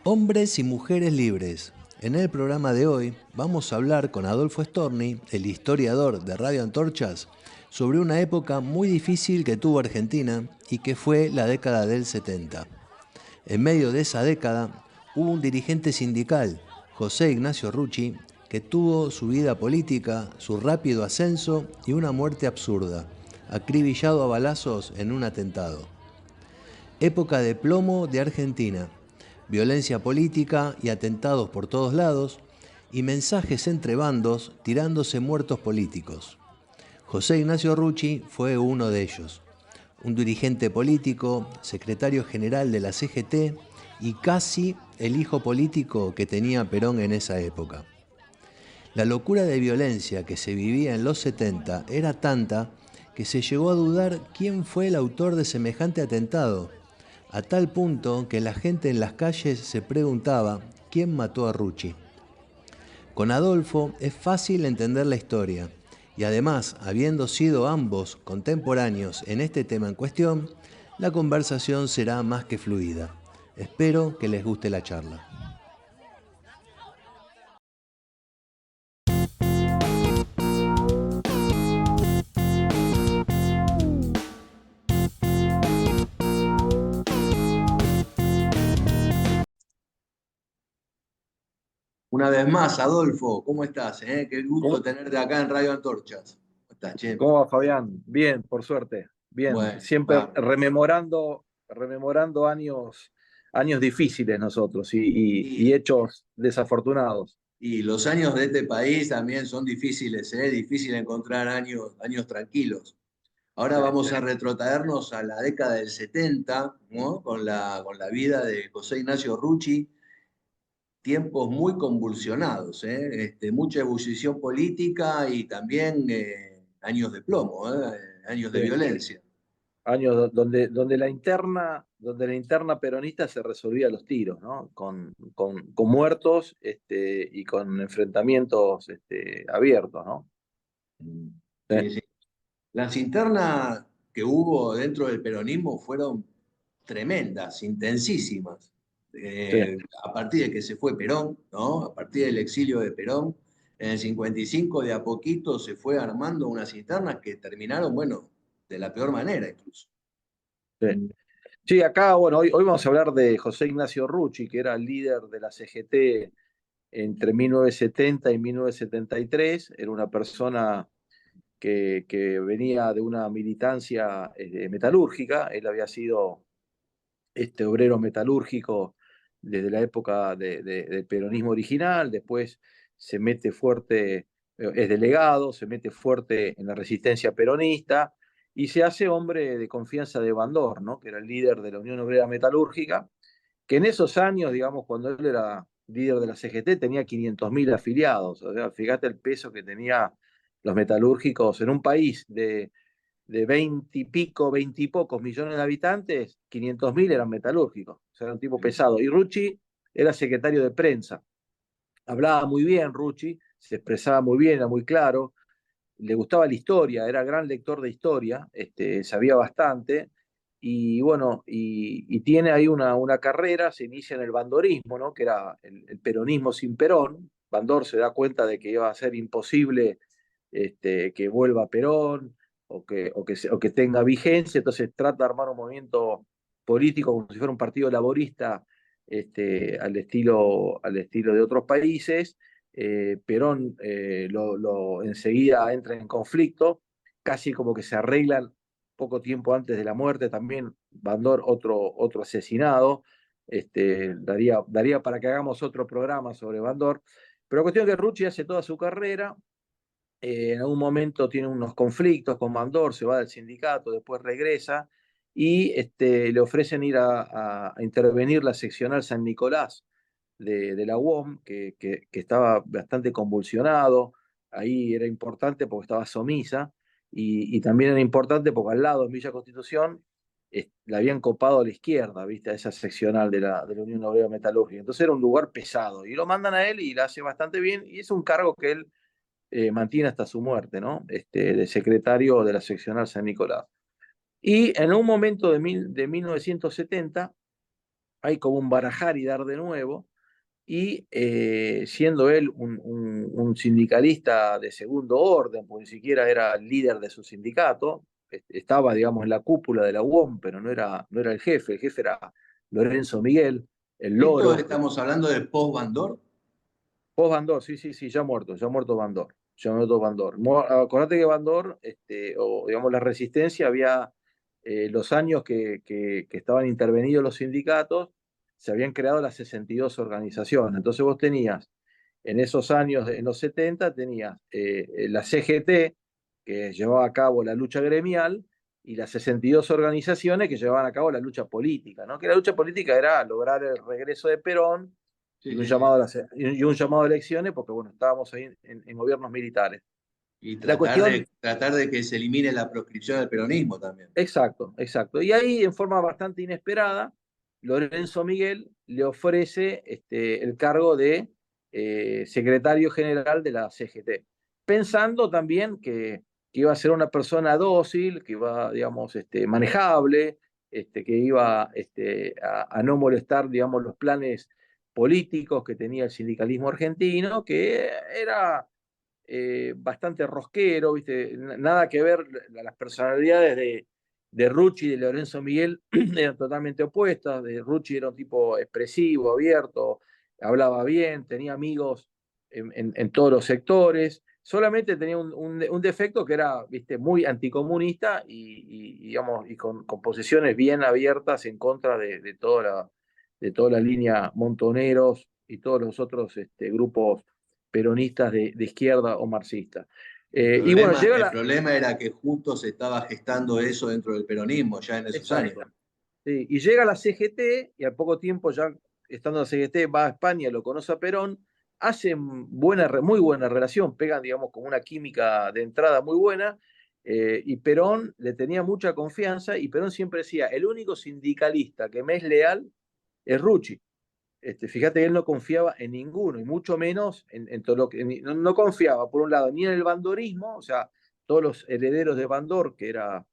Hombres y mujeres libres. En el programa de hoy vamos a hablar con Adolfo Storni, el historiador de Radio Antorchas, sobre una época muy difícil que tuvo Argentina y que fue la década del 70. En medio de esa década hubo un dirigente sindical, José Ignacio Rucci, que tuvo su vida política, su rápido ascenso y una muerte absurda, acribillado a balazos en un atentado. Época de plomo de Argentina, violencia política y atentados por todos lados, y mensajes entre bandos tirándose muertos políticos. José Ignacio Rucci fue uno de ellos, un dirigente político, secretario general de la CGT y casi el hijo político que tenía Perón en esa época. La locura de violencia que se vivía en los 70 era tanta que se llegó a dudar quién fue el autor de semejante atentado, a tal punto que la gente en las calles se preguntaba quién mató a Rucci. Con Adolfo es fácil entender la historia, y además, habiendo sido ambos contemporáneos en este tema en cuestión, la conversación será más que fluida. Espero que les guste la charla. Una vez más, Adolfo, ¿cómo estás? Qué gusto ¿Cómo, tenerte acá en Radio Antorchas. ¿Cómo estás, che? cómo va, Fabián? Bien, por suerte. Bien, Bueno, siempre va. rememorando años difíciles nosotros y Y, hechos desafortunados. y los años de este país también son difíciles, ¿eh? Difícil encontrar años tranquilos. Ahora Sí, vamos a retrotraernos a la década del 70, ¿no? Con la vida de José Ignacio Rucci, tiempos muy convulsionados, ¿eh? Mucha ebullición política y también años de plomo, años de sí. violencia. Años donde la interna peronista se resolvía a los tiros, ¿no? Con muertos y con enfrentamientos abiertos, ¿no? Sí, Sí, sí. Las internas que hubo dentro del peronismo fueron tremendas, intensísimas. sí. A partir de que se fue Perón, ¿no? A partir del exilio de Perón, en el 55 de a poquito se fue armando unas internas que terminaron, bueno, de la peor manera incluso. Sí. Sí, acá, bueno, hoy vamos a hablar de José Ignacio Rucci, que era el líder de la CGT entre 1970 y 1973. Era una persona que venía de una militancia metalúrgica. Él había sido obrero metalúrgico desde la época del peronismo original, después se mete fuerte, es delegado, se mete fuerte en la resistencia peronista y se hace hombre de confianza de Bandor, ¿no? Que era el líder de la Unión Obrera Metalúrgica, que en esos años, digamos, cuando él era líder de la CGT, tenía 500.000 afiliados. O sea, fíjate el peso que tenía los metalúrgicos en un país de 20 y pico, 20 y pocos millones de habitantes, 500.000 eran metalúrgicos. O sea, era un tipo pesado. Y Rucci era secretario de prensa. Hablaba muy bien Rucci, se expresaba muy bien, era muy claro, le gustaba la historia, era gran lector de historia, sabía bastante, y bueno, y tiene ahí una carrera, se inicia en el bandorismo, ¿no? Que era el peronismo sin Perón. Bandor se da cuenta de que iba a ser imposible que vuelva Perón o que tenga vigencia, entonces trata de armar un movimiento político como si fuera un partido laborista al estilo de otros países. Perón enseguida entra en conflicto, casi como que se arreglan poco tiempo antes de la muerte, también Bandor otro asesinado. Daría para que hagamos otro programa sobre Bandor, pero la cuestión es que Rucci hace toda su carrera. En algún momento tiene unos conflictos con Bandor, se va del sindicato, después regresa y le ofrecen ir a intervenir la seccional San Nicolás de la UOM, que estaba bastante convulsionado. Ahí era importante porque estaba Somisa y también era importante porque al lado en Villa Constitución la habían copado a la izquierda, ¿viste? A esa seccional de la Unión Obrera Metalúrgica. Entonces era un lugar pesado y lo mandan a él y lo hace bastante bien y es un cargo que él mantiene hasta su muerte, ¿no? De secretario de la seccional San Nicolás. Y en un momento de 1970 hay como un barajar y dar de nuevo, y siendo él un sindicalista de segundo orden, pues ni siquiera era el líder de su sindicato, estaba, digamos, en la cúpula de la UOM, pero no era el jefe era Lorenzo Miguel, el Esto Loro. estamos hablando del post-Bandor. Post Bandor, sí, sí, sí, ya muerto Bandor, ya muerto Bandor. Acordate que Bandor, o digamos la resistencia, había los años que estaban intervenidos los sindicatos, se habían creado las 62 organizaciones. Entonces vos tenías, en esos años, en los 70, tenías la CGT, que llevaba a cabo la lucha gremial, y las 62 organizaciones que llevaban a cabo la lucha política, ¿no? Que la lucha política era lograr el regreso de Perón Sí, y un sí, sí. llamado y un llamado a elecciones, porque bueno, estábamos ahí en gobiernos militares. Y La cuestión, tratar de que se elimine la proscripción del peronismo también. exacto, exacto. Y ahí, en forma bastante inesperada, Lorenzo Miguel le ofrece el cargo de secretario general de la CGT, pensando también que iba a ser una persona dócil, que iba, digamos, manejable, que iba a no molestar, digamos, los planes políticos que tenía el sindicalismo argentino, que era bastante rosquero, ¿viste? Nada que ver, las personalidades de Rucci y de Lorenzo Miguel eran totalmente opuestas. De Rucci era un tipo expresivo, abierto, hablaba bien, tenía amigos en todos los sectores. Solamente tenía un defecto que era, ¿viste? Muy anticomunista digamos, y con posiciones bien abiertas en contra de toda la línea Montoneros y todos los otros grupos peronistas de izquierda o marxistas. Y bueno, llega El la... problema era que justo se estaba gestando eso dentro del peronismo ya en esos años. Exacto. Sí, y llega la CGT y al poco tiempo ya estando en la CGT va a España, lo conoce a Perón, hacen muy buena relación, pegan, digamos, con una química de entrada muy buena, y Perón le tenía mucha confianza y Perón siempre decía, el único sindicalista que me es leal es Rucci. Fíjate que él no confiaba en ninguno, y mucho menos en todo lo que. No confiaba, por un lado, ni en el bandorismo, o sea, todos los herederos de Bandor, que era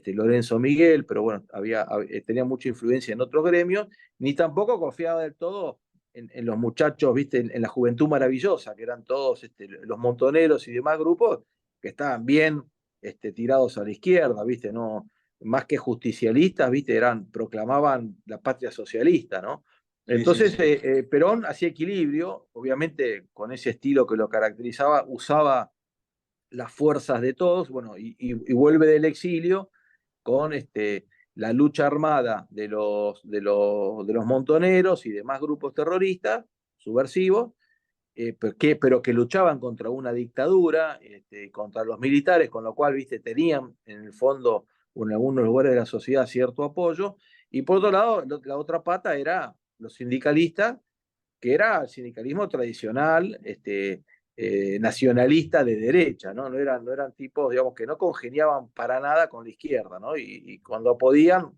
Lorenzo Miguel, pero bueno, tenía mucha influencia en otros gremios, ni tampoco confiaba del todo en los muchachos, ¿viste? En la Juventud Maravillosa, que eran todos los montoneros y demás grupos que estaban bien tirados a la izquierda, ¿viste? No, más que justicialistas, ¿viste? Proclamaban la patria socialista, ¿no? Sí, sí, Entonces, sí. Perón hacía equilibrio, obviamente con ese estilo que lo caracterizaba, usaba las fuerzas de todos, bueno, y vuelve del exilio con la lucha armada de los montoneros y demás grupos terroristas, subversivos, pero que luchaban contra una dictadura, contra los militares, con lo cual, viste, tenían en el fondo, en algunos lugares de la sociedad, cierto apoyo, y por otro lado, la otra pata era los sindicalistas, que era el sindicalismo tradicional, nacionalista de derecha, ¿no? No eran tipos, digamos, que no congeniaban para nada con la izquierda, ¿no? Y cuando podían,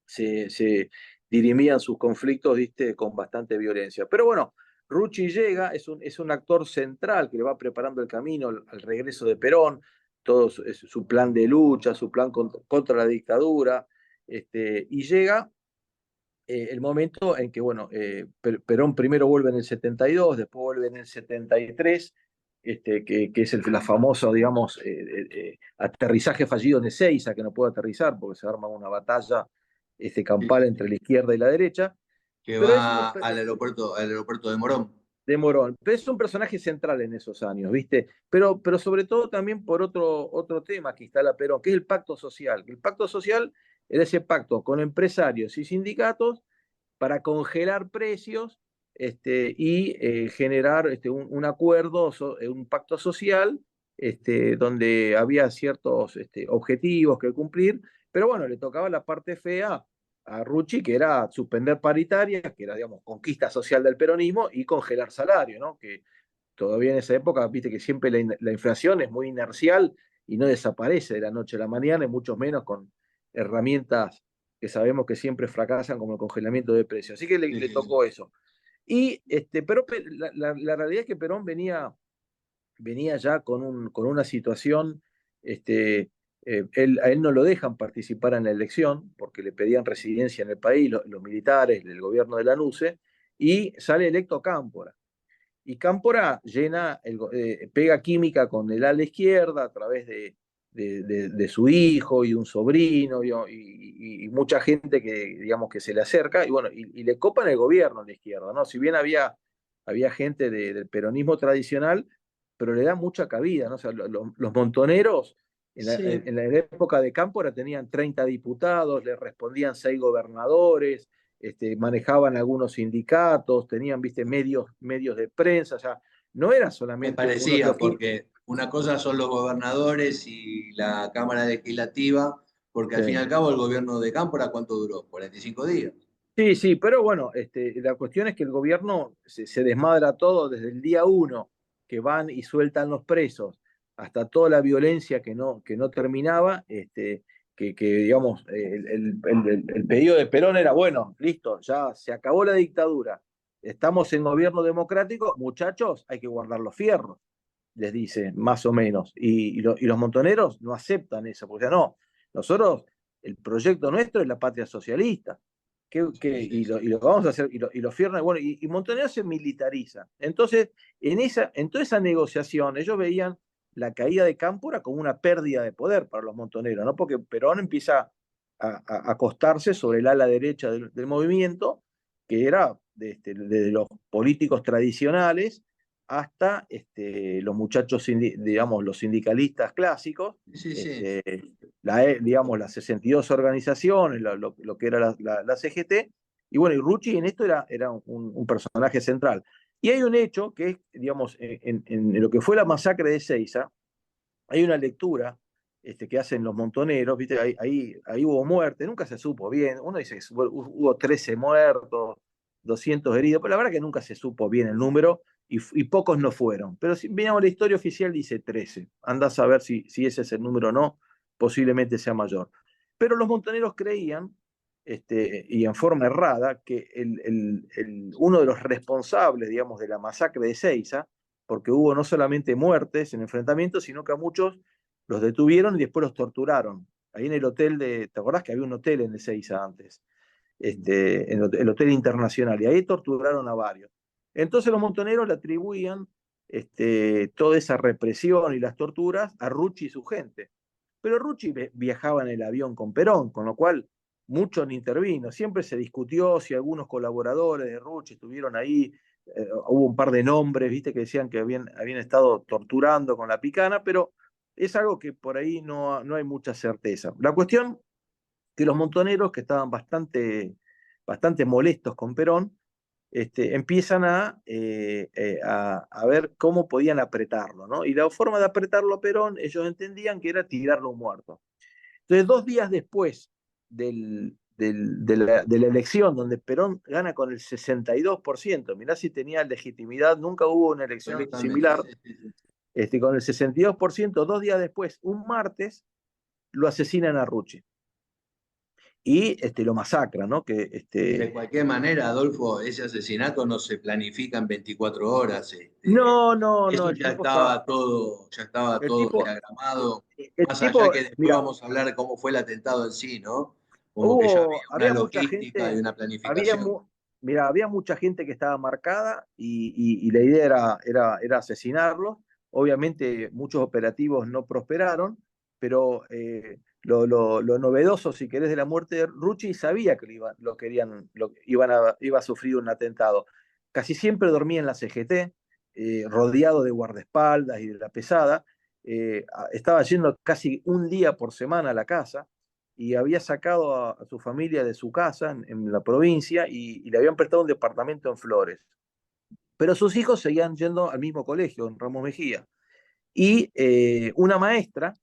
se dirimían sus conflictos, ¿viste? Con bastante violencia. Pero bueno, Rucci llega, es un actor central que le va preparando el camino al regreso de Perón, todo su plan de lucha, su plan contra la dictadura, y llega el momento en que, bueno, Perón primero vuelve en el 72, después vuelve en el 73, que es la famosa, digamos, aterrizaje fallido en Ezeiza, que no puede aterrizar porque se arma una batalla Sí, campal sí, entre sí. la izquierda y la derecha, Que pero va al aeropuerto de Morón. de Morón, pero es un personaje central en esos años, ¿viste? Pero sobre todo también por otro tema que instala Perón, que es el pacto social. El pacto social era ese pacto con empresarios y sindicatos para congelar precios, y generar un acuerdo, un pacto social, donde había ciertos objetivos que cumplir, pero bueno, le tocaba la parte fea a Rucci, que era suspender paritarias, que era, digamos, conquista social del peronismo, y congelar salario, ¿no? Que todavía en esa época, viste que siempre la inflación es muy inercial y no desaparece de la noche a la mañana, y mucho menos con herramientas que sabemos que siempre fracasan, como el congelamiento de precios. Así que Sí, le sí, sí. tocó eso. Pero la realidad es que Perón venía ya con una situación, este, A él no lo dejan participar en la elección porque le pedían residencia en el país, los militares, el gobierno de la NUCE, y sale electo Cámpora. Y Cámpora pega química con el ala izquierda a través de su hijo y un sobrino y mucha gente que, digamos, que se le acerca y bueno, y le copan el gobierno a la izquierda, ¿no? Si bien había gente del peronismo tradicional, pero le da mucha cabida, ¿no? O sea, los montoneros Sí, en la época de Cámpora tenían 30 diputados, le respondían 6 gobernadores, manejaban algunos sindicatos, tenían, viste, medios de prensa, o sea, no era me solamente unos parecía, loquitos. porque una cosa son los gobernadores y la Cámara Legislativa, porque al fin y Sí. al cabo el gobierno de Cámpora, ¿cuánto duró? 45 días. Sí, sí, pero bueno, la cuestión es que el gobierno se desmadra todo desde el día uno, que van y sueltan los presos, hasta toda la violencia que no terminaba, digamos, el pedido de Perón era, bueno, listo, ya se acabó la dictadura, estamos en gobierno democrático, muchachos, hay que guardar los fierros, les dice, más o menos, y los montoneros no aceptan eso, porque no, nosotros, el proyecto nuestro es la patria socialista Sí, sí, y sí. lo vamos a hacer, y los fierros, bueno, y Montonero se militariza. Entonces, en toda esa negociación, ellos veían la caída de Cámpora como una pérdida de poder para los montoneros, ¿no? Porque Perón empieza a acostarse sobre el ala derecha del movimiento, que era de los políticos tradicionales hasta los muchachos, digamos, los sindicalistas clásicos, Sí, sí. este, digamos, las 62 organizaciones, lo que era la CGT, y bueno, y Rucci en esto era un personaje central. Y hay un hecho que es, digamos, en lo que fue la masacre de Seiza, hay una lectura que hacen los montoneros, ¿viste? Ahí hubo muerte, nunca se supo bien, uno dice que hubo 13 muertos, 200 heridos, pero la verdad que nunca se supo bien el número y pocos no fueron. Pero si veamos la historia oficial dice 13, andás a ver si ese es el número o no, posiblemente sea mayor. Pero los montoneros creían, y en forma errada, que uno de los responsables, digamos, de la masacre de Seiza, porque hubo no solamente muertes en enfrentamientos, sino que a muchos los detuvieron y después los torturaron. Ahí en el hotel ¿te acordás que había un hotel en Ezeiza antes? En el Hotel Internacional, y ahí torturaron a varios. Entonces los montoneros le atribuían toda esa represión y las torturas a Rucci y su gente. Pero Rucci viajaba en el avión con Perón, con lo cual mucho no intervino. Siempre se discutió si algunos colaboradores de Rucci estuvieron ahí. Hubo un par de nombres, viste, que decían que habían estado torturando con la picana, pero es algo que por ahí no hay mucha certeza. La cuestión que los montoneros, que estaban bastante molestos con Perón, empiezan a ver cómo podían apretarlo, ¿no? Y la forma de apretarlo a Perón, ellos entendían que era tirarlo a un muerto. Entonces, 2 días después de la elección, donde Perón gana con el 62%, mirá si tenía legitimidad, nunca hubo una elección Absolutamente. similar, Sí, sí, sí. con el 62%, 2 días después, un martes, lo asesinan a Rucci y lo masacran, ¿no? De cualquier manera, Adolfo, ese asesinato no se planifica en 24 horas. No, no, no, Eso el tipo está, ya estaba el todo tipo, diagramado, el más allá tipo, que después mira, vamos a hablar de cómo fue el atentado en sí, ¿no? Como que ya había una había mucha logística y gente, una había, planificación. mu- mira, había mucha gente que estaba marcada y la idea era asesinarlos. Obviamente muchos operativos no prosperaron, pero lo novedoso, si querés, de la muerte de Rucci, sabía que iba a sufrir un atentado. Casi siempre dormía en la CGT, rodeado de guardaespaldas y de la pesada. Estaba yendo casi un día por semana a la casa y había sacado a su familia de su casa en la provincia y le habían prestado un departamento en Flores. Pero sus hijos seguían yendo al mismo colegio, en Ramos Mejía. Y una maestra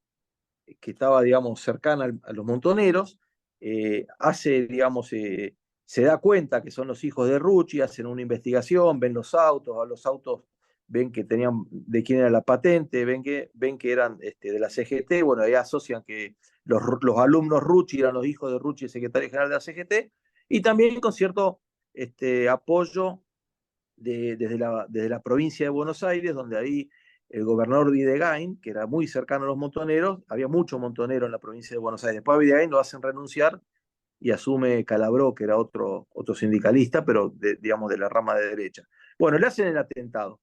que estaba, digamos, cercana a los montoneros, digamos, se da cuenta que son los hijos de Rucci, hacen una investigación, ven a los autos ven que tenían de quién era la patente, ven que eran de la CGT, bueno, ahí asocian que los alumnos Rucci eran los hijos de Rucci, el secretario general de la CGT, y también con cierto apoyo desde la provincia de Buenos Aires, donde ahí el gobernador Videgain, que era muy cercano a los montoneros, había mucho montonero en la provincia de Buenos Aires. Después a Videgain lo hacen renunciar y asume Calabró, que era otro sindicalista, pero digamos de la rama de derecha. Bueno, le hacen el atentado.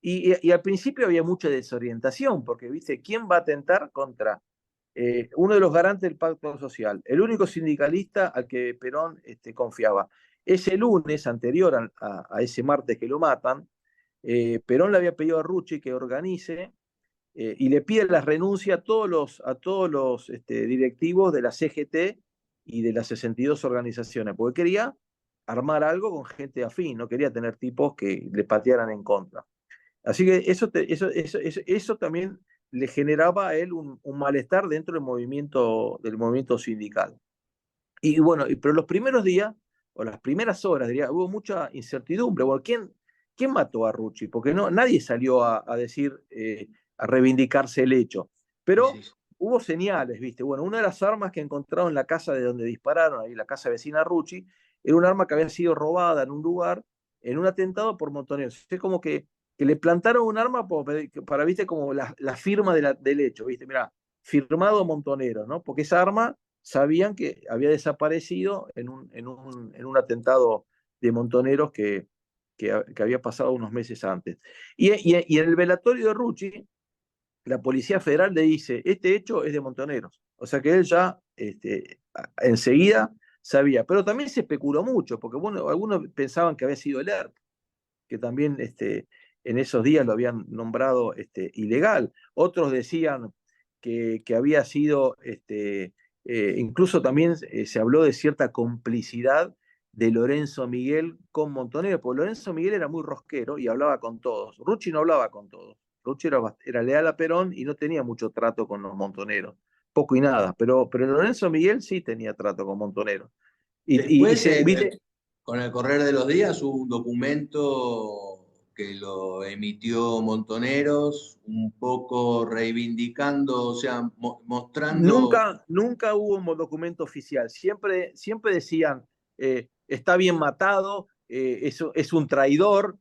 Y al principio había mucha desorientación, porque, ¿viste? ¿Quién va a atentar contra uno de los garantes del pacto social? El único sindicalista al que Perón confiaba. Ese lunes, anterior a ese martes que lo matan, Perón le había pedido a Rucci que organice y le pide la renuncia a todos los directivos de la CGT y de las 62 organizaciones, porque quería armar algo con gente afín, no quería tener tipos que le patearan en contra. Así que eso también le generaba a él un malestar dentro del movimiento sindical. Y bueno, pero los primeros días, o las primeras horas, diría, hubo mucha incertidumbre. Bueno, ¿quién mató a Rucci? Porque nadie salió a decir, a reivindicarse el hecho. Pero Sí. hubo señales, ¿viste? Bueno, una de las armas que encontraron en la casa de donde dispararon, ahí la casa vecina a Rucci, era un arma que había sido robada en un lugar, en un atentado por montoneros. Es como que le plantaron un arma para, ¿viste? Como la firma del hecho, ¿viste? Mira, firmado Montonero, ¿no? Porque esa arma sabían que había desaparecido en un atentado de montoneros que había pasado unos meses antes. Y en el velatorio de Rucci, la Policía Federal le dice, este hecho es de montoneros. O sea que él ya enseguida sabía. Pero también se especuló mucho, porque bueno, algunos pensaban que había sido el ERP, que también en esos días lo habían nombrado ilegal. Otros decían que había sido, incluso también se habló de cierta complicidad de Lorenzo Miguel con Montonero, porque Lorenzo Miguel era muy rosquero y hablaba con todos. Rucci no hablaba con todos. Rucci era leal a Perón y no tenía mucho trato con los montoneros, poco y nada, pero Lorenzo Miguel sí tenía trato con montoneros. Después, ¿Viste? con el correr de los días, hubo un documento que lo emitió Montoneros, un poco reivindicando, o sea, mostrando. Nunca hubo un documento oficial. Siempre decían, está bien matado, es un traidor,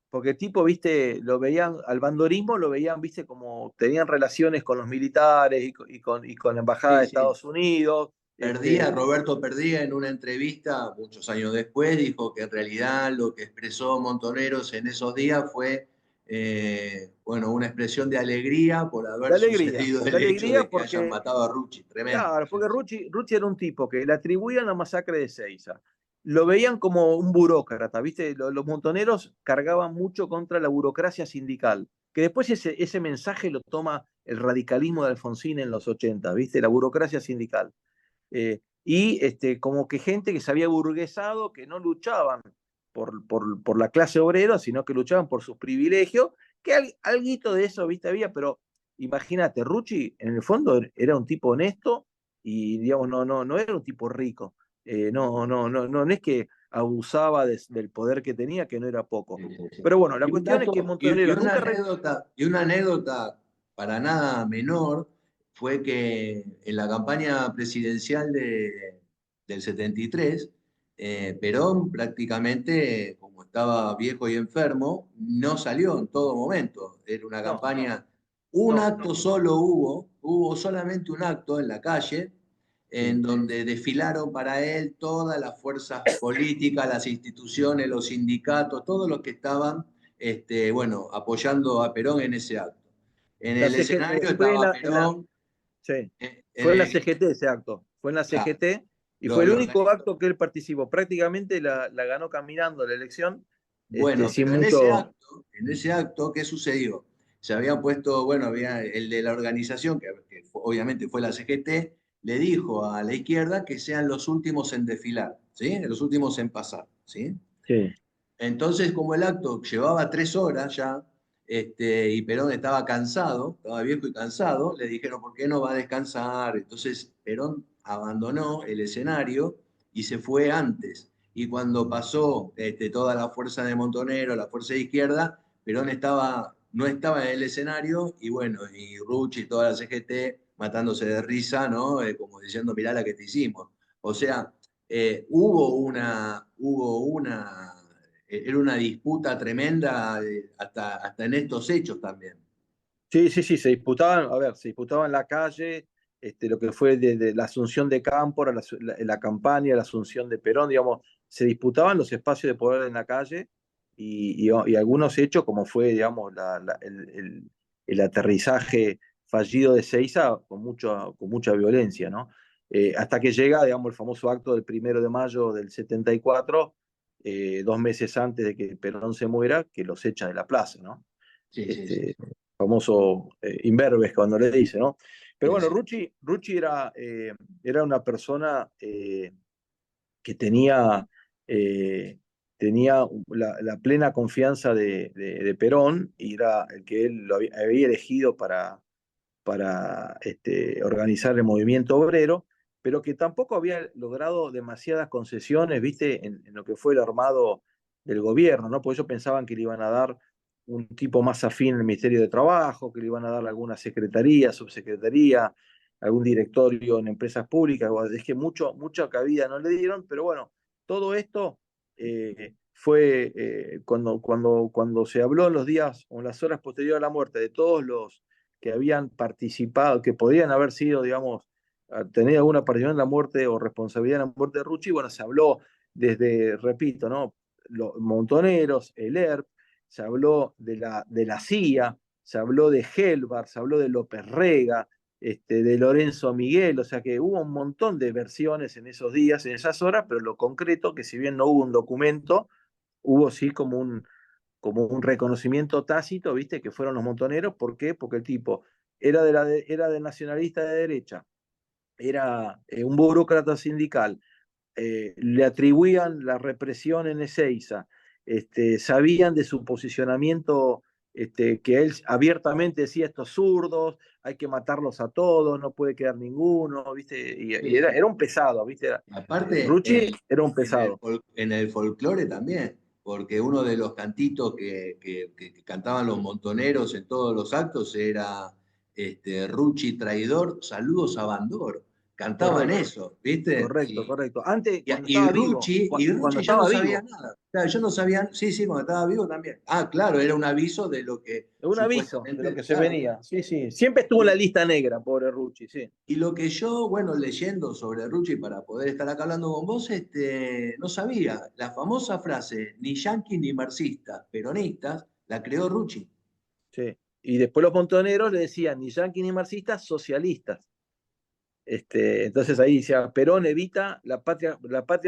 porque tipo, viste, lo veían, al bandorismo lo veían, viste, como tenían relaciones con los militares y con la Embajada Sí, de sí. Estados Unidos. Roberto Perdía, en una entrevista, muchos años después, dijo que en realidad lo que expresó Montoneros en esos días fue, bueno, una expresión de alegría por haber sucedido el De hecho alegría de que hayan porque matado a Rucci. Tremendo. claro, porque Rucci era un tipo que le atribuían la masacre de Ezeiza. Lo veían como un burócrata, ¿viste? Los montoneros cargaban mucho contra la burocracia sindical, que después ese mensaje lo toma el radicalismo de Alfonsín en los 80, ¿viste? La burocracia sindical. Y como que gente que se había burguesado, que no luchaban por la clase obrera, sino que luchaban por sus privilegios, que alguito de eso, ¿viste? Había, pero imagínate, Rucci en el fondo era un tipo honesto y, digamos, no era un tipo rico. No es que abusaba del poder que tenía, que no era poco. Sí, sí, sí. Pero bueno, la Y un cuestión es que dato, y Montoneros nunca... una anécdota para nada menor fue que en la campaña presidencial del 73, Perón prácticamente, como estaba viejo y enfermo, no salió en todo momento. Era una No, campaña, un no, acto solo hubo solamente un acto en la calle en sí. donde desfilaron para él todas las fuerzas políticas, las instituciones, los sindicatos, todos los que estaban, bueno, apoyando a Perón en ese acto. En La el escenario fue en estaba la, Perón, sí. en Fue en la el, CGT ese acto, fue en la claro, CGT y fue el lo único organizó. acto que él participó. Prácticamente la ganó caminando la elección, Bueno, sin pero mucho... en ese acto, ¿qué sucedió? Se habían puesto, bueno, había el de la organización, obviamente fue la CGT, le dijo a la izquierda que sean los últimos en desfilar, ¿sí? Los últimos en pasar, ¿sí? Sí. Entonces, como el acto llevaba 3 horas ya, y Perón estaba cansado, estaba viejo y cansado, le dijeron, ¿por qué no va a descansar? Entonces, Perón abandonó el escenario y se fue antes. Y cuando pasó toda la fuerza de Montonero, la fuerza de izquierda, Perón no estaba en el escenario y bueno, y Rucci y toda la CGT matándose de risa, ¿no? Como diciendo, mirá la que te hicimos. O sea, era una disputa tremenda hasta en estos hechos también. Sí, sí, sí, se disputaban, a ver, se disputaba en la calle, lo que fue de la Asunción de Cámpora, la campaña, la Asunción de Perón, digamos, se disputaban los espacios de poder en la calle y algunos hechos, como fue, digamos, el aterrizaje fallido de Seiza con mucha violencia, ¿no? Hasta que llega, digamos, el famoso acto del 1 de mayo del 74, 2 meses antes de que Perón se muera, que los echa de la plaza, ¿no? Sí, sí, sí, Este, famoso imberbes cuando le dice, ¿no? Pero sí, bueno, sí. Rucci era una persona que tenía la plena confianza de Perón y era el que él había elegido para organizar el movimiento obrero, pero que tampoco había logrado demasiadas concesiones, viste, en lo que fue el armado del gobierno, ¿no? Por eso pensaban que le iban a dar un tipo más afín al Ministerio de Trabajo, que le iban a dar alguna secretaría, subsecretaría, algún directorio en empresas públicas, es que mucha cabida no le dieron, pero bueno, todo esto fue cuando se habló en los días o en las horas posteriores a la muerte de todos los que habían participado, que podían haber sido, digamos, tenido alguna participación en la muerte o responsabilidad en la muerte de Rucci, bueno, se habló desde, repito, ¿no? Los Montoneros, el ERP, se habló de la CIA, se habló de Helbar, se habló de López Rega, de Lorenzo Miguel, o sea que hubo un montón de versiones en esos días, en esas horas, pero lo concreto, que si bien no hubo un documento, hubo sí como un reconocimiento tácito, ¿viste? Que fueron los Montoneros. ¿Por qué? Porque el tipo era de nacionalista de derecha, era un burócrata sindical, le atribuían la represión en Ezeiza, sabían de su posicionamiento, que él abiertamente decía estos zurdos, hay que matarlos a todos, no puede quedar ninguno, ¿viste? Y Sí, era sí. un pesado, ¿viste? Aparte, Rucci era un pesado. en el folclore también, porque uno de los cantitos que cantaban los montoneros en todos los actos era Ruchi traidor, saludos a Bandor. Cantaban Correcto, eso, ¿viste? correcto, correcto. Antes, cuando Y estaba vivo, Rucci cuando ya no estaba sabía vivo. nada. Claro, yo no sabía, sí, sí, cuando estaba vivo también. Ah, claro, era un aviso de lo que Es un aviso de lo supuestamente, que se claro, claro. venía. Sí, sí. Siempre estuvo en la lista negra, pobre Rucci, sí. Y lo que yo, bueno, leyendo sobre Rucci para poder estar acá hablando con vos, no sabía. La famosa frase, ni yanqui ni marxistas, peronistas, la creó Rucci. Sí. Y después los montoneros le decían ni yanquis ni marxistas, socialistas. Entonces ahí decía, Perón evita la patria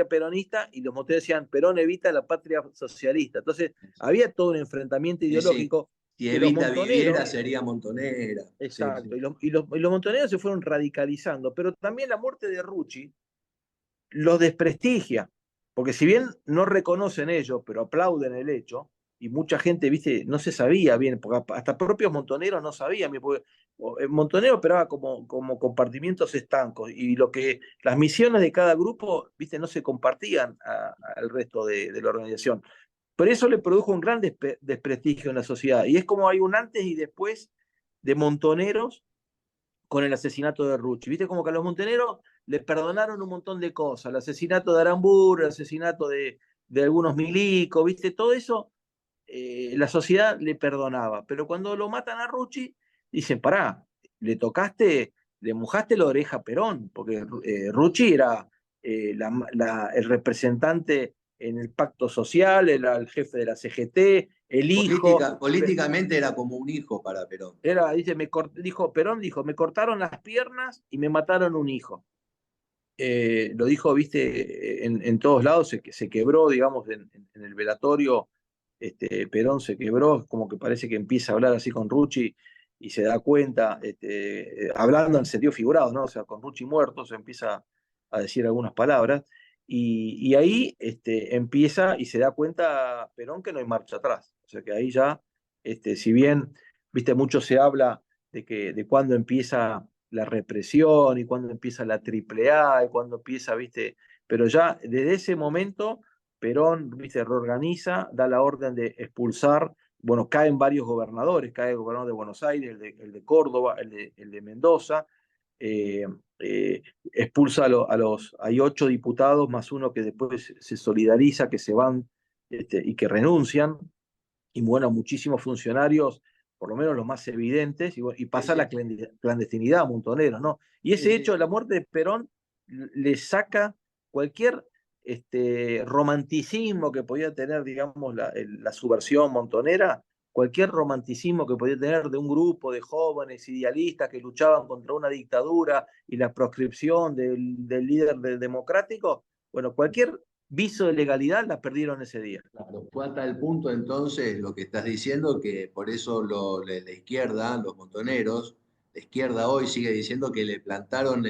peronista y los montoneros decían, Perón evita la patria socialista. Entonces había todo un enfrentamiento Sí, sí. ideológico Si que los Evita viviera, montoneros, sería montonera. Sí, exacto, sí. y los montoneros se fueron radicalizando, pero también la muerte de Rucci los desprestigia, porque si bien no reconocen ello, pero aplauden el hecho, y mucha gente, viste, no se sabía bien, porque hasta propios montoneros no sabían, porque el montonero operaba como compartimientos estancos, y las misiones de cada grupo, viste, no se compartían al resto de la organización. Pero eso le produjo un gran desprestigio en la sociedad, y es como hay un antes y después de montoneros con el asesinato de Rucci. Viste como que a los monteneros les perdonaron un montón de cosas, el asesinato de Aramburu, el asesinato de algunos milicos, viste, todo eso la sociedad le perdonaba. Pero cuando lo matan a Rucci, dicen, pará, le mojaste la oreja a Perón, porque Rucci era el representante en el pacto social, era el jefe de la CGT, el hijo, Políticamente era como un hijo para Perón. dice, Perón dijo, me cortaron las piernas y me mataron un hijo. Lo dijo, viste, en todos lados, se quebró, digamos, en el velatorio, Perón se quebró, como que parece que empieza a hablar así con Rucci y se da cuenta, hablando en sentido figurado, ¿no? O sea, con Rucci muerto, se empieza a decir algunas palabras, y ahí empieza y se da cuenta Perón que no hay marcha atrás. O sea que ahí ya, si bien, viste, mucho se habla de cuándo empieza la represión y cuándo empieza la triple A y cuándo empieza, viste, pero ya desde ese momento Perón, viste, reorganiza, da la orden de expulsar, bueno, caen varios gobernadores, cae el gobernador de Buenos Aires, el de Córdoba, el de Mendoza, eh, expulsa hay 8 diputados más uno que después se solidariza, que se van y que renuncian, y bueno, muchísimos funcionarios por lo menos los más evidentes, y Sí, pasa sí. la clandestinidad a Montoneros, ¿no? Y Sí, ese sí. hecho, la muerte de Perón, le saca cualquier romanticismo que podía tener, digamos, la subversión montonera, cualquier romanticismo que podía tener de un grupo de jóvenes idealistas que luchaban contra una dictadura y la proscripción del líder democrático, bueno, cualquier viso de legalidad la perdieron ese día. Claro, fue hasta el punto entonces lo que estás diciendo que por eso la izquierda, los montoneros, la izquierda hoy sigue diciendo que le plantaron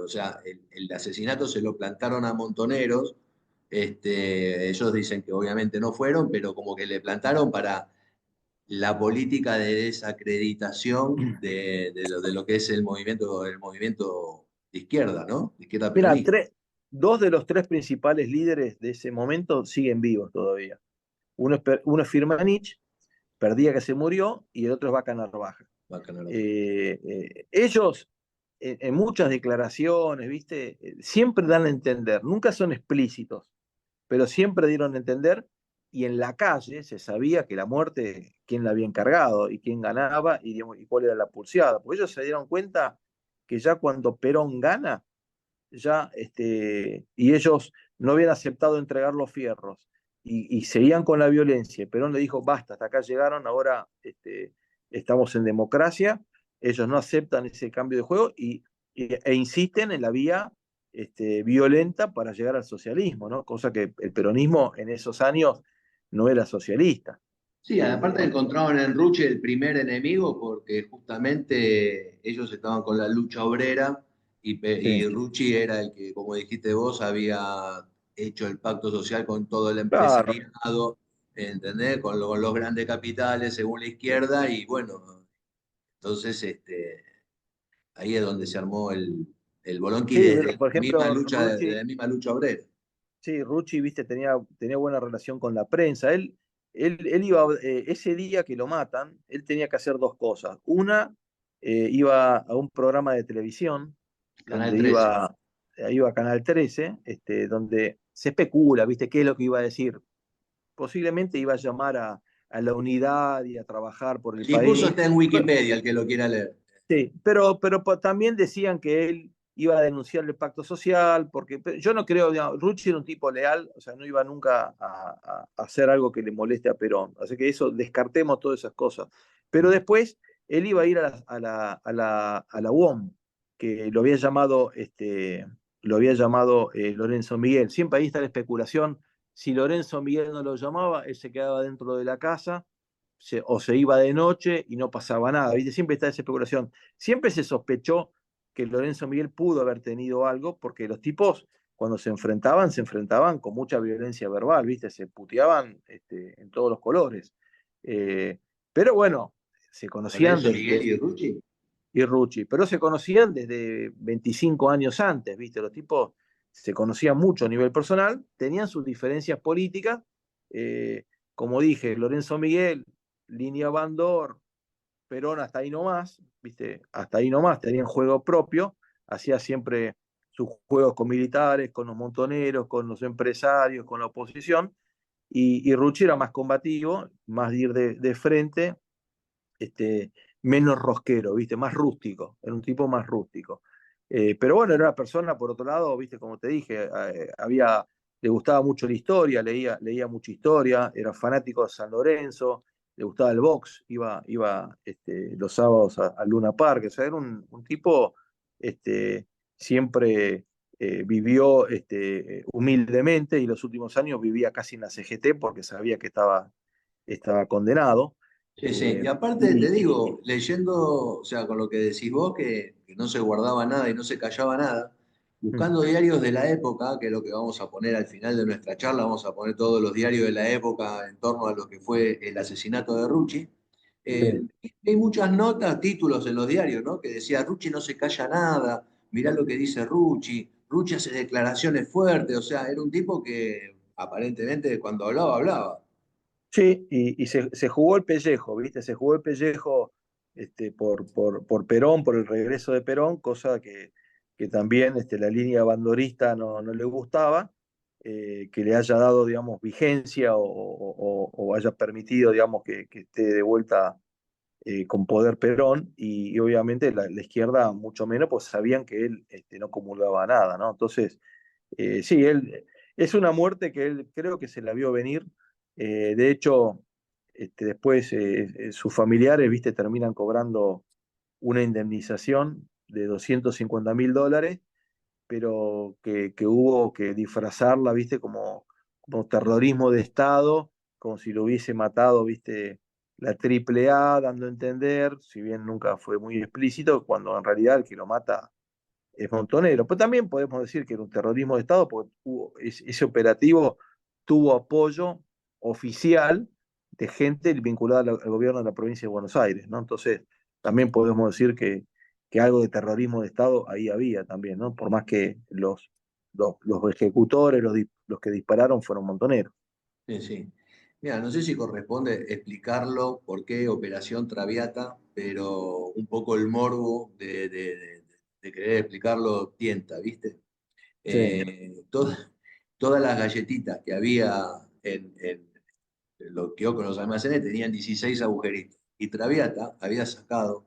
o sea, el asesinato se lo plantaron a Montoneros. Ellos dicen que obviamente no fueron, pero como que le plantaron para la política de desacreditación de lo que es el movimiento de izquierda, ¿no? De izquierda Mira, peronista. dos de los tres principales líderes de ese momento siguen vivos todavía. Uno es Firmanich, Perdía que se murió, y el otro es Vaca Narvaja. Bacán, ¿no? Ellos, en muchas declaraciones, ¿viste? Siempre dan a entender, nunca son explícitos, pero siempre dieron a entender, y en la calle se sabía que la muerte, quién la había encargado, y quién ganaba, y cuál era la pulseada. Porque ellos se dieron cuenta que ya cuando Perón gana, ya, y ellos no habían aceptado entregar los fierros, y seguían con la violencia. Perón le dijo, basta, hasta acá llegaron, ahora estamos en democracia. Ellos no aceptan ese cambio de juego, e insisten en la vía violenta para llegar al socialismo, ¿no? Cosa que el peronismo en esos años no era socialista. Sí, aparte encontraron en Ruchi el primer enemigo porque justamente ellos estaban con la lucha obrera y Sí, Rucci era el que, como dijiste vos, había hecho el pacto social con todo el claro. empresariado, ¿entendés? Con los grandes capitales según la izquierda y bueno, entonces ahí es donde se armó el bolonqui Sí, desde por ejemplo, desde Rucci. la misma lucha obrera. Sí, Rucci, viste, tenía buena relación con la prensa. Él iba, ese día que lo matan, él tenía que hacer dos cosas. Una, iba a un programa de televisión, Canal donde 13. iba a Canal 13, donde se especula, viste, qué es lo que iba a decir. Posiblemente iba a llamar a la unidad y a trabajar por El el discurso país. está en Wikipedia, el que lo quiera leer. Sí, pero también decían que él iba a denunciar el pacto social, porque yo no creo, digamos, Rucci era un tipo leal, o sea, no iba nunca a hacer algo que le moleste a Perón, así que eso, descartemos todas esas cosas. Pero después él iba a ir a la UOM, que lo había llamado Lorenzo Miguel. Siempre ahí está la especulación, si Lorenzo Miguel no lo llamaba, él se quedaba dentro de la casa, o se iba de noche y no pasaba nada, ¿viste? Siempre está esa especulación. Siempre se sospechó que Lorenzo Miguel pudo haber tenido algo, porque los tipos, cuando se enfrentaban con mucha violencia verbal, ¿viste? Se puteaban en todos los colores. Eh, pero bueno, se conocían Lorenzo Miguel y Rucci. y Rucci, pero se conocían desde 25 años antes, ¿viste? Los tipos se conocían mucho a nivel personal, tenían sus diferencias políticas, eh, como dije, Lorenzo Miguel, línea Bandor, Perón hasta ahí nomás, ¿viste? Hasta ahí nomás, tenían juego propio, hacía siempre sus juegos con militares, con los montoneros, con los empresarios, con la oposición, y Rucci era más combativo, más de ir de frente, menos rosquero, ¿viste? Más rústico, era un tipo más rústico. Pero bueno, era una persona, por otro lado, ¿viste? Como te dije, le gustaba mucho la historia, leía mucha historia, era fanático de San Lorenzo, le gustaba el box, iba los sábados a Luna Park, o sea, era un tipo, siempre vivió humildemente, y los últimos años vivía casi en la CGT porque sabía que estaba condenado. Sí, sí. Eh, Y aparte te y, digo, leyendo, o sea, con lo que decís vos, que no se guardaba nada y no se callaba nada, buscando diarios de la época, que es lo que vamos a poner al final de nuestra charla, vamos a poner todos los diarios de la época en torno a lo que fue el asesinato de Rucci. sí. Hay muchas notas, títulos en los diarios, ¿no? Que decía, Rucci no se calla nada, mirá lo que dice Rucci, Rucci hace declaraciones fuertes, o sea, era un tipo que aparentemente cuando hablaba, hablaba. Sí, y se jugó el pellejo, ¿viste? Se jugó el pellejo por Perón, por el regreso de Perón, cosa que también la línea bandorista no le gustaba, que le haya dado, digamos, vigencia, o haya permitido, digamos, que esté de vuelta con poder Perón, y obviamente la izquierda mucho menos, pues sabían que él no comulgaba nada, ¿no? Entonces, sí, es una muerte que él creo que se la vio venir. De hecho, después sus familiares, viste, terminan cobrando una indemnización de $250.000, pero que hubo que disfrazarla, viste, como terrorismo de Estado, como si lo hubiese matado, viste, la Triple A, dando a entender, si bien nunca fue muy explícito, cuando en realidad el que lo mata es Montonero. Pero también podemos decir que era un terrorismo de Estado, porque ese operativo tuvo apoyo oficial de gente vinculada al gobierno de la provincia de Buenos Aires, ¿no? Entonces, también podemos decir que algo de terrorismo de Estado ahí había también, ¿no? Por más que los ejecutores, los que dispararon fueron Montoneros. Sí, sí. Mira, no sé si corresponde explicarlo por qué Operación Traviata, pero un poco el morbo de querer explicarlo tienta, ¿viste? Sí. Todas las galletitas que había en los kioscos, en los almacenes, tenían 16 agujeritos. Y Traviata había sacado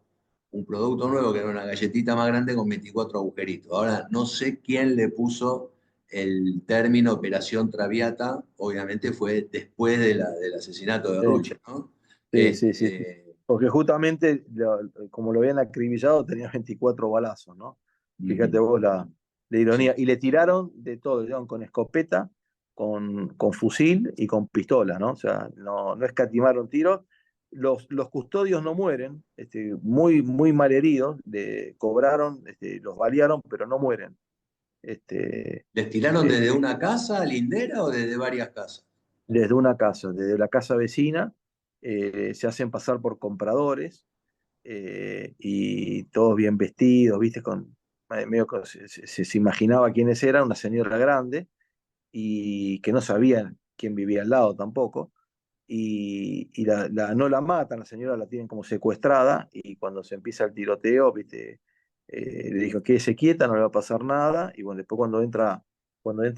un producto nuevo que era una galletita más grande con 24 agujeritos. Ahora, no sé quién le puso el término Operación Traviata, obviamente fue después del asesinato de Sí, Rucci, ¿no? sí, sí, sí, sí. Porque justamente, como lo habían acribillado, tenía 24 balazos, ¿no? Fíjate Ujú. vos la ironía. Sí. Y le tiraron de todo, le tiraron con escopeta, con fusil y con pistola, ¿no? O sea, no escatimaron tiros. Los custodios no mueren, muy, muy mal heridos, cobraron, los balearon, pero no mueren. Este, ¿Les tiraron eh, desde una casa lindera o desde varias casas? Desde una casa, desde la casa vecina, se hacen pasar por compradores, y todos bien vestidos, ¿viste? Medio que se imaginaba quiénes eran, una señora grande, y que no sabían quién vivía al lado tampoco. Y no la matan, la señora la tienen como secuestrada, y cuando se empieza el tiroteo, ¿viste? Le dijo, quédese quieta, no le va a pasar nada. Y bueno, después cuando entra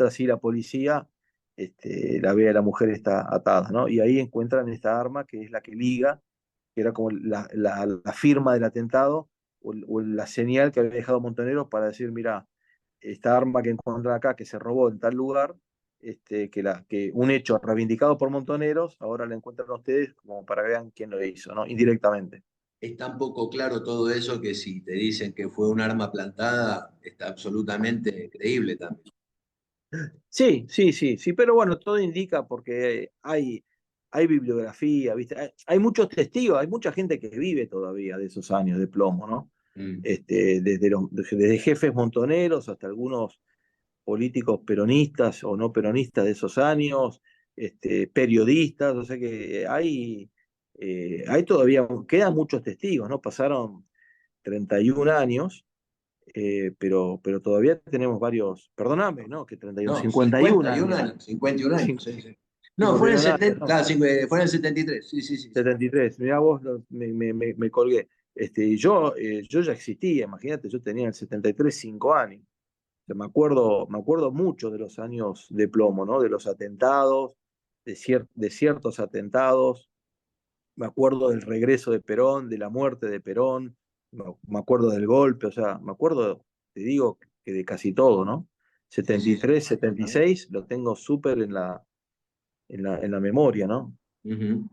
así la policía, la ve a la mujer está atada, ¿no? Y ahí encuentran esta arma que es la que liga, que era como la firma del atentado, o la señal que había dejado Montonero para decir, mira, esta arma que encuentran acá, que se robó en tal lugar, que un hecho reivindicado por Montoneros, ahora la encuentran ustedes como para que vean quién lo hizo, ¿no? Indirectamente. Es tan poco claro todo eso que si te dicen que fue un arma plantada, está absolutamente creíble también. Sí, sí, sí, sí, pero bueno, todo indica porque hay bibliografía, ¿viste? Hay muchos testigos, hay mucha gente que vive todavía de esos años de plomo, ¿no? Mm. Desde jefes montoneros hasta algunos políticos peronistas o no peronistas de esos años, periodistas, o sea que hay todavía, quedan muchos testigos, ¿no? Pasaron 31 años, pero todavía tenemos varios, perdóname, ¿no? Que 31, No, 51 51 años, años, 51 años, cin- sí, sí. No, fue en el 51 años, 70, ¿no? claro, sí, fue en el 73, sí, sí, sí, sí. 73, mirá vos, me colgué. Yo ya existía, imagínate, yo tenía en el 73 5 años. Sea, me acuerdo mucho de los años de plomo, ¿no? De los atentados, de ciertos atentados. Me acuerdo del regreso de Perón, de la muerte de Perón. Me acuerdo del golpe, o sea, me acuerdo, te digo, que de casi todo, ¿no? Sí, setenta sí, y sí. tres, setenta y seis, lo tengo súper en la memoria, ¿no? Ujú.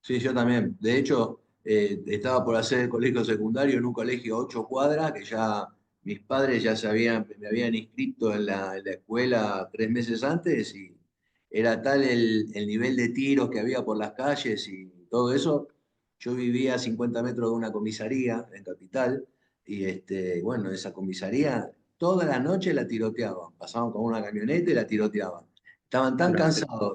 Sí, yo también. De hecho, estaba por hacer el colegio secundario en un colegio a 8 cuadras, que ya mis padres ya me habían inscrito en la escuela 3 meses antes y era tal el nivel de tiros que había por las calles y todo eso. Yo vivía a 50 metros de una comisaría en Capital y bueno, esa comisaría toda la noche la tiroteaban. Pasaban con una camioneta y la tiroteaban. Claro,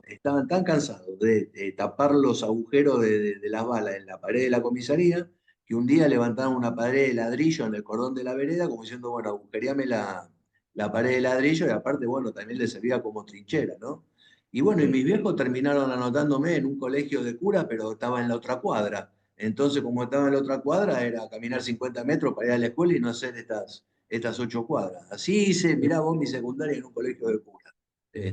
Estaban tan cansados de tapar los agujeros de las balas en la pared de la comisaría, que un día levantaron una pared de ladrillo en el cordón de la vereda, como diciendo, bueno, agujereame la pared de ladrillo, y aparte, bueno, también les servía como trinchera, ¿no? Y bueno, y sí, mis viejos terminaron anotándome en un colegio de cura, pero estaba en la otra cuadra. Entonces, como estaba en la otra cuadra, era caminar 50 metros para ir a la escuela y no hacer estas 8 cuadras. Así hice, mirá vos, mi secundaria en un colegio de cura.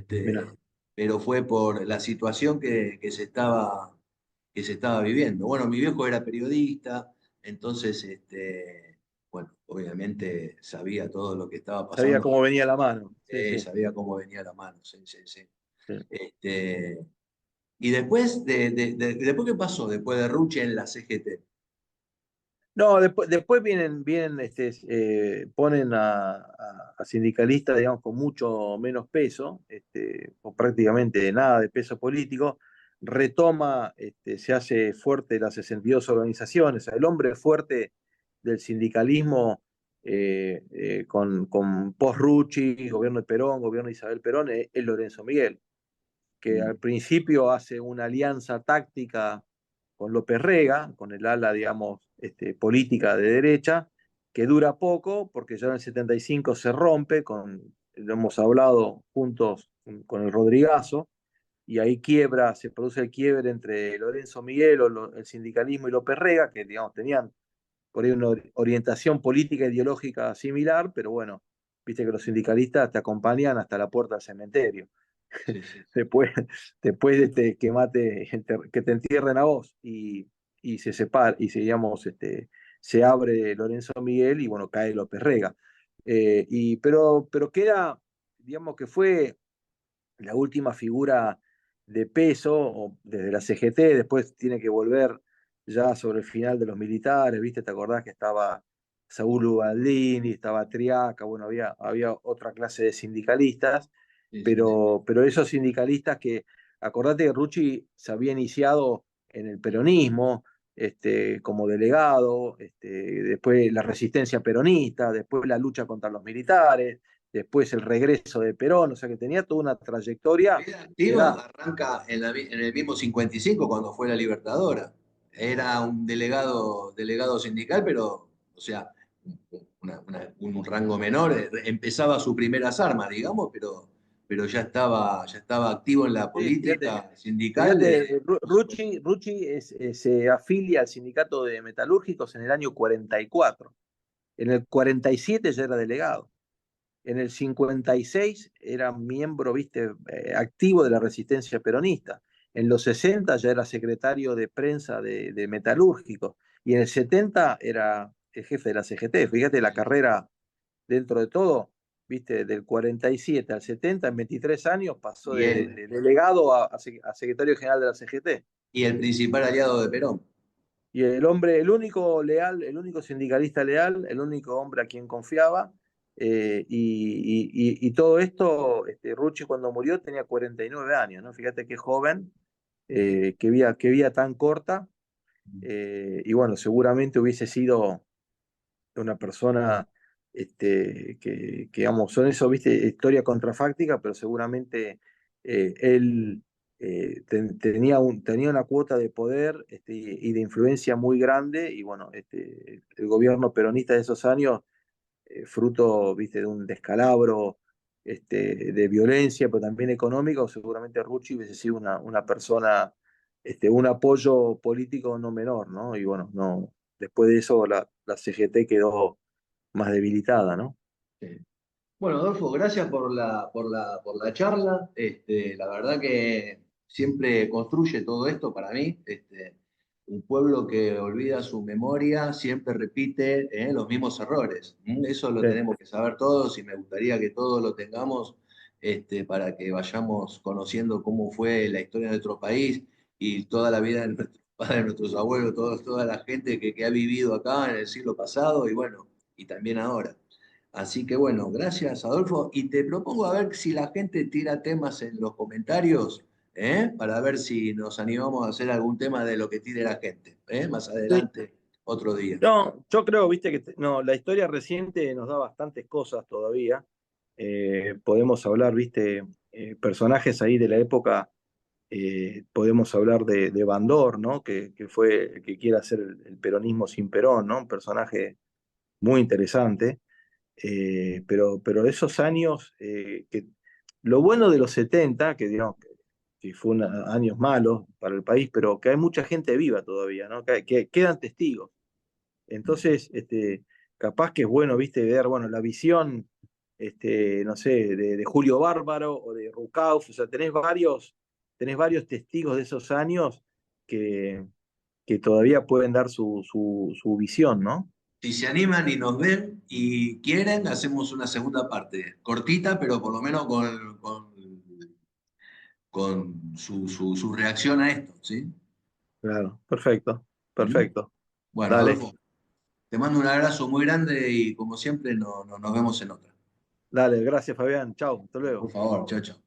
mira. Pero fue por la situación que se estaba que se estaba viviendo. Bueno, mi viejo era periodista, entonces, bueno, obviamente sabía todo lo que estaba Sabía pasando, cómo venía la mano. Sí, sí, sabía cómo venía la mano, sí, sí, sí. sí. Este, y después, después, ¿qué pasó? Después de Ruche en la CGT. No, después vienen ponen a sindicalistas, digamos, con mucho menos peso, o prácticamente nada de peso político, retoma, se hace fuerte las 62 organizaciones. O sea, el hombre fuerte del sindicalismo con post-Rucci, gobierno de Perón, gobierno de Isabel Perón, es Lorenzo Miguel, que al principio hace una alianza táctica con López Rega, con el ala, digamos, política de derecha, que dura poco, porque ya en el 75 se rompe, lo hemos hablado juntos con el Rodrigazo, y ahí se produce el quiebre entre Lorenzo Miguel, el sindicalismo y López Rega, que digamos tenían por ahí una orientación política e ideológica similar, pero bueno, viste que los sindicalistas te acompañan hasta la puerta del cementerio. Sí, sí, sí. después, después que te entierren a vos y se separa, y digamos, se abre Lorenzo Miguel y bueno, cae López Rega. Pero queda, digamos que fue la última figura de peso desde la CGT, después tiene que volver ya sobre el final de los militares, ¿viste? ¿Te acordás que estaba Saúl Ubaldini, estaba Triaca, bueno, había otra clase de sindicalistas, Sí, sí, sí. pero esos sindicalistas acordate que Rucci se había iniciado en el peronismo, como delegado, después la resistencia peronista, después la lucha contra los militares, después el regreso de Perón, o sea que tenía toda una Su trayectoria vida que da. activa arranca en el mismo 55 cuando fue la Libertadora. Era un delegado sindical, pero, o sea, un rango menor. Empezaba sus primeras armas, digamos, pero ya estaba activo en la Sí, fíjate, política sindical fíjate, en los 50. Rucci se afilia al sindicato de metalúrgicos en el año 44. En el 47 ya era delegado. En el 56 era miembro, viste, activo de la resistencia peronista. En los 60 ya era secretario de prensa de metalúrgicos. Y en el 70 era el jefe de la CGT. Fíjate la carrera dentro de todo, viste, del 47 al 70, en 23 años pasó Y de delegado a secretario general de la CGT. y el principal aliado de Perón. Y el hombre, el único leal, el único sindicalista leal, el único hombre a quien confiaba, y todo esto, Rucci cuando murió tenía 49 años, ¿no? Fíjate qué joven, qué vida tan corta, y bueno, seguramente hubiese sido una persona digamos, son eso, viste, historia contrafáctica, pero seguramente él tenía una cuota de poder y de influencia muy grande, y bueno, el gobierno peronista de esos años, fruto, viste, de un descalabro de violencia, pero también económico, seguramente Rucci hubiese sido una persona, un apoyo político no menor, ¿no? Y bueno, no, después de eso la CGT quedó más debilitada, ¿no? Sí. Bueno, Adolfo, gracias por la charla. La verdad que siempre construye todo esto para mí. Un pueblo que olvida su memoria siempre repite los mismos errores. Eso lo Sí, tenemos que saber todos y me gustaría que todos lo tengamos para que vayamos conociendo cómo fue la historia de nuestro país y toda la vida de nuestros padres, de nuestros abuelos, toda la gente que ha vivido acá en el siglo pasado y bueno, y también ahora. Así que bueno, gracias Adolfo. Y te propongo a ver si la gente tira temas en los comentarios, para ver si nos animamos a hacer algún tema de lo que tire la gente, más sí. adelante, otro día. No, yo creo, viste, no, la historia reciente nos da bastantes cosas todavía. Podemos hablar, viste, personajes ahí de la época. Podemos hablar de Bandor, ¿no? Que fue el que quiere hacer el peronismo sin Perón, ¿no? Un personaje muy interesante. Pero esos años, lo bueno de los 70 que digamos que fue años malos para el país, pero que hay mucha gente viva todavía, ¿no? Que quedan testigos. Entonces, capaz que es bueno, viste, ver, bueno, la visión, no sé, de Julio Bárbaro o de Rucauf, o sea, tenés varios testigos de esos años que, que todavía pueden dar su visión, ¿no? Si se animan y nos ven y quieren, hacemos una segunda parte, cortita, pero por lo menos con su reacción a esto, ¿sí? Claro, perfecto, ¿Mm? perfecto. Bueno, Dale, Adolfo, te mando un abrazo muy grande y como siempre nos vemos en otra. dale, gracias Fabián, chao, hasta Por luego. favor, chao, chao.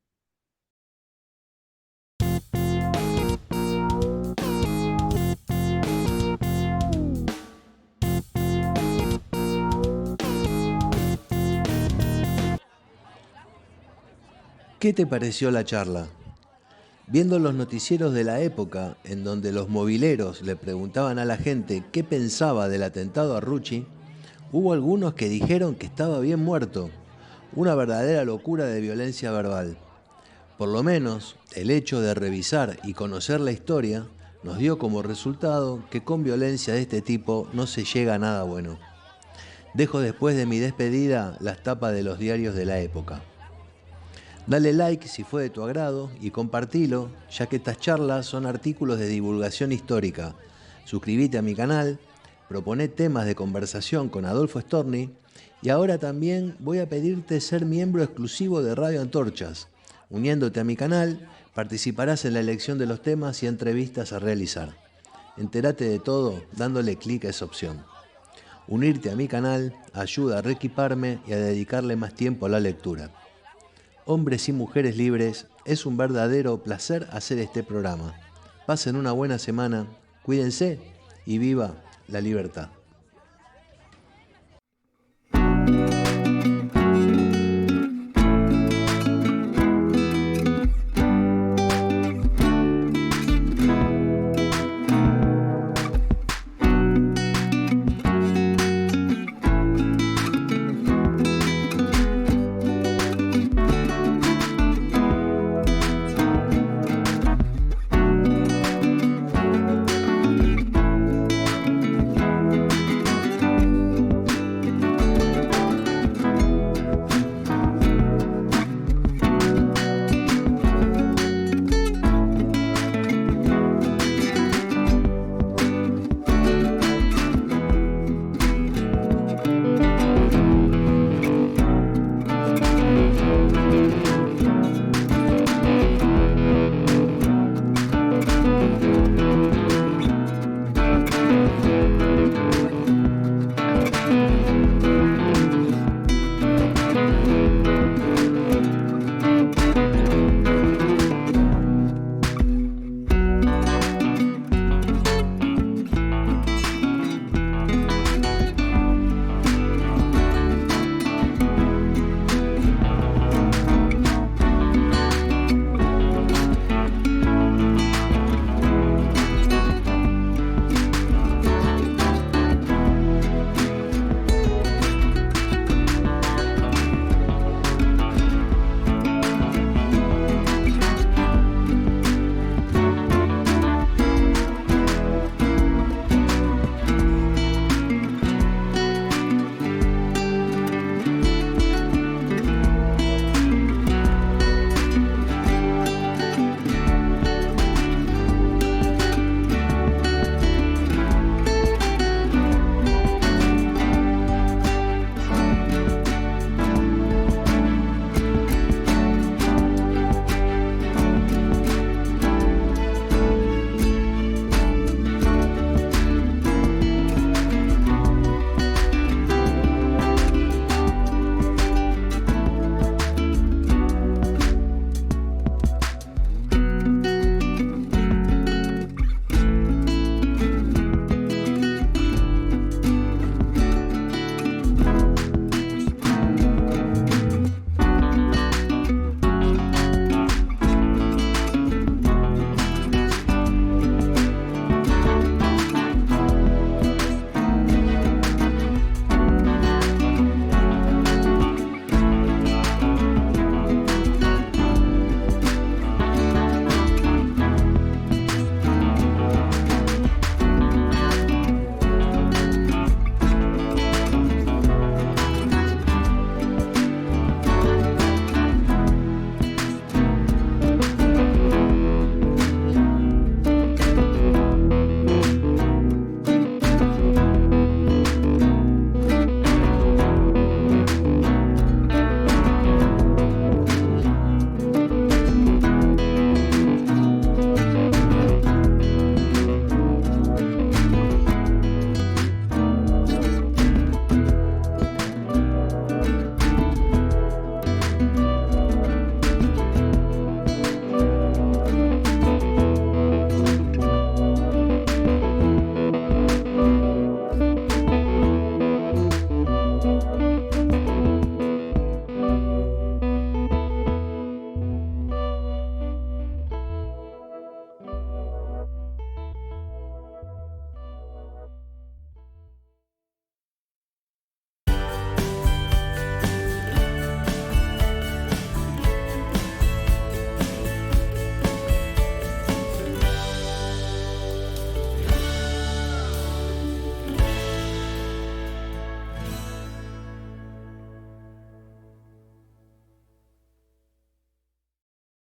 ¿Qué te pareció la charla? Viendo los noticieros de la época, en donde los mobileros le preguntaban a la gente qué pensaba del atentado a Rucci, hubo algunos que dijeron que estaba bien muerto, una verdadera locura de violencia verbal. Por lo menos, el hecho de revisar y conocer la historia nos dio como resultado que con violencia de este tipo no se llega a nada bueno. Dejo después de mi despedida las tapas de los diarios de la época. Dale like si fue de tu agrado y compartilo, ya que estas charlas son artículos de divulgación histórica. Suscríbete a mi canal, proponé temas de conversación con Adolfo Storni y ahora también voy a pedirte ser miembro exclusivo de Radio Antorchas. Uniéndote a mi canal, participarás en la elección de los temas y entrevistas a realizar. Entérate de todo dándole clic a esa opción. Unirte a mi canal ayuda a reequiparme y a dedicarle más tiempo a la lectura. Hombres y mujeres libres, es un verdadero placer hacer este programa. Pasen una buena semana, cuídense y viva la libertad.